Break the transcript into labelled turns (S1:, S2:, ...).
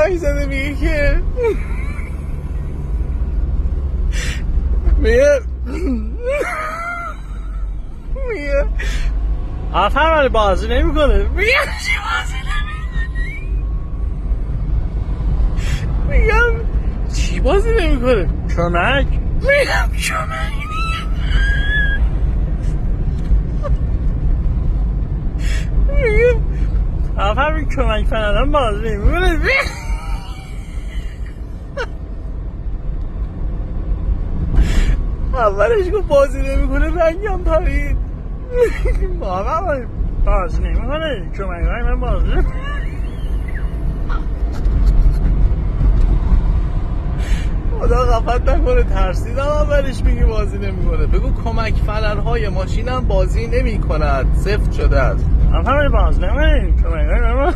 S1: زنگ زده میگه که میگه
S2: آفر ولی بازی نمی کنه.
S1: میگم چی بازی نمیکنه؟ میگم چی بازی نمیکنه؟
S2: کمک.
S1: میگم کمک میگم
S2: آفر این کمک فنالان بازی نمی کنه.
S1: اولش گفت بازی نمیکنه رنگم پرید.
S2: آفر بازی نمی کنه کمک های من بازی نمی کنه.
S1: خدا غفلت نکنه ترسیدم اولش میگی بازی نمیکنه. بگو کمک فنرهای ماشینم بازی نمیکند، صفر شده است.
S2: آفر ولی بازی نمی کنه کمک های من